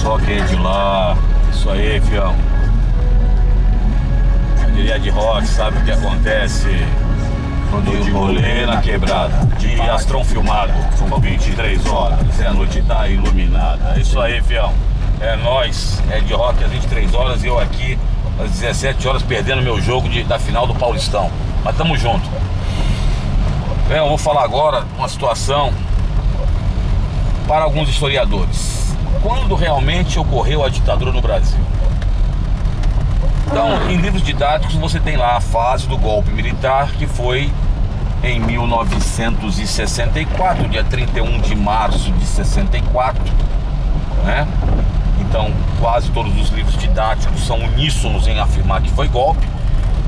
Só quem é de lá. Isso aí, fião. Eu diria de rock, sabe o que acontece quando eu rolê na quebrada. De astrão filmado, são 23 horas. E a noite tá iluminada. É isso aí, fião. É nóis, é de rock às 23 horas e eu aqui às 17 horas perdendo meu jogo da final do Paulistão. Mas tamo junto. Bem, eu vou falar agora uma situação para alguns historiadores. Quando realmente ocorreu a ditadura no Brasil? Então, em livros didáticos você tem lá a fase do golpe militar, que foi em 1964, dia 31 de março de 64, né? Então, quase todos os livros didáticos são uníssonos em afirmar que foi golpe,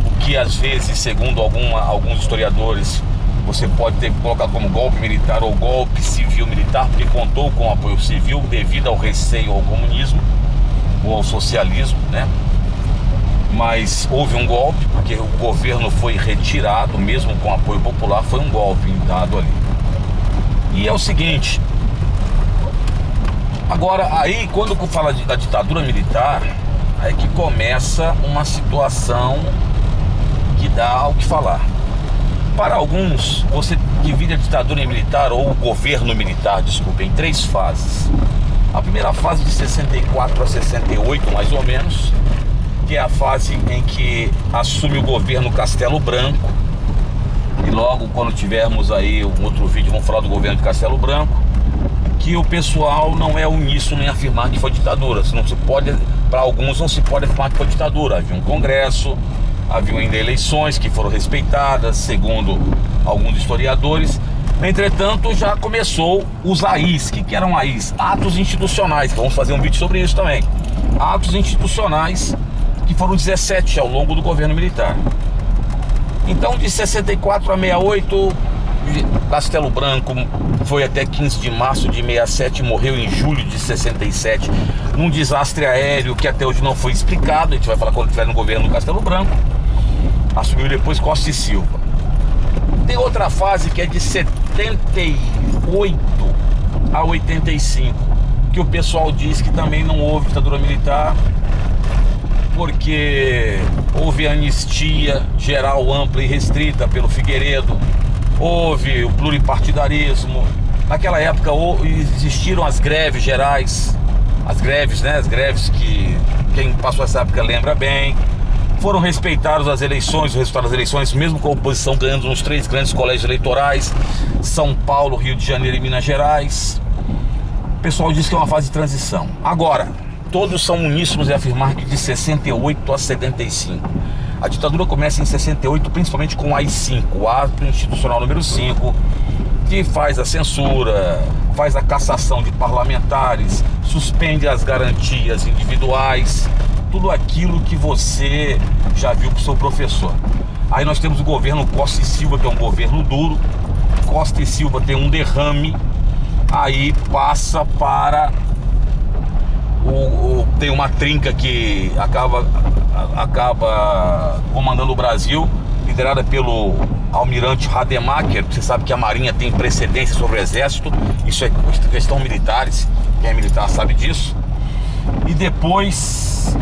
o que às vezes, segundo alguns historiadores, você pode ter colocado como golpe militar ou golpe civil-militar, porque contou com apoio civil devido ao receio ao comunismo ou ao socialismo, né? Mas houve um golpe, porque o governo foi retirado, mesmo com apoio popular, foi um golpe dado ali. E é o seguinte, agora aí quando fala da ditadura militar, aí que começa uma situação que dá o que falar. Para alguns, você divide a ditadura militar ou o governo militar, desculpa, em 3 fases. A primeira fase de 64 a 68, mais ou menos, que é a fase em que assume o governo Castelo Branco. E logo quando tivermos aí um outro vídeo, vamos falar do governo de Castelo Branco, que o pessoal não é uníssono em afirmar que foi ditadura. Não se pode, para alguns não se pode afirmar que foi ditadura. Havia um congresso, havia ainda eleições que foram respeitadas, segundo alguns historiadores. Entretanto, já começou os AIs. Que eram AIs? Atos institucionais, que vamos fazer um vídeo sobre isso também. Atos institucionais, que foram 17 ao longo do governo militar. Então, de 64 a 68, Castelo Branco foi até 15 de março de 67, morreu em julho de 67, num desastre aéreo que até hoje não foi explicado. A gente vai falar quando estiver no governo do Castelo Branco. Assumiu depois Costa e Silva. Tem outra fase que é de 78 a 85, que o pessoal diz que também não houve ditadura militar, porque houve anistia geral, ampla e restrita pelo Figueiredo, houve o pluripartidarismo. Naquela época existiram as greves gerais, as greves, né? As greves que quem passou essa época lembra bem. Foram respeitadas as eleições, o resultado das eleições, mesmo com a oposição ganhando nos 3 grandes colégios eleitorais, São Paulo, Rio de Janeiro e Minas Gerais. O pessoal diz que é uma fase de transição. Agora, todos são uníssonos em afirmar que de 68 a 75. A ditadura começa em 68, principalmente com o AI-5, o ato institucional número 5, que faz a censura, faz a cassação de parlamentares, suspende as garantias individuais, tudo aquilo que você já viu com o seu professor. Aí nós temos o governo Costa e Silva, que é um governo duro. Costa e Silva tem um derrame, aí passa para tem uma trinca que acaba comandando o Brasil, liderada pelo almirante Rademacher. Você sabe que a Marinha tem precedência sobre o Exército, isso é questão militares, quem é militar sabe disso. E depois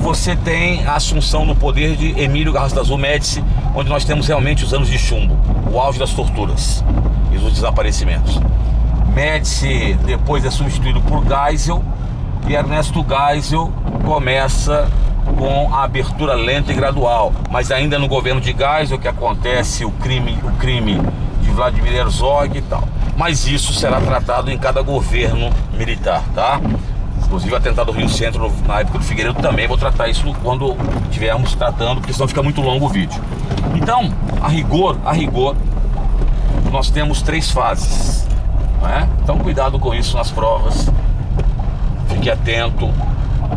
você tem a assunção no poder de Emílio Garrastazu Médici, onde nós temos realmente os anos de chumbo, o auge das torturas e dos desaparecimentos. Médici depois é substituído por Geisel, e Ernesto Geisel começa com a abertura lenta e gradual, mas ainda no governo de Geisel que acontece o crime de Vladimir Herzog e tal. Mas isso será tratado em cada governo militar, tá? Inclusive o atentado do Rio Centro na época do Figueiredo também vou tratar isso quando estivermos tratando, porque senão fica muito longo o vídeo. Então, a rigor, nós temos 3 fases, né? Então cuidado com isso nas provas, fique atento.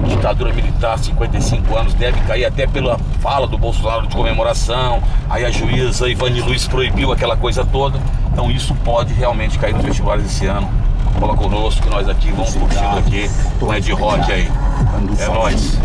Ditadura militar, 55 anos, deve cair até pela fala do Bolsonaro de comemoração. Aí a juíza Ivani Luiz proibiu aquela coisa toda. Então isso pode realmente cair nos vestibulares esse ano. Cola conosco que nós aqui vamos curtindo aqui, um Ed Rock aí. É nóis.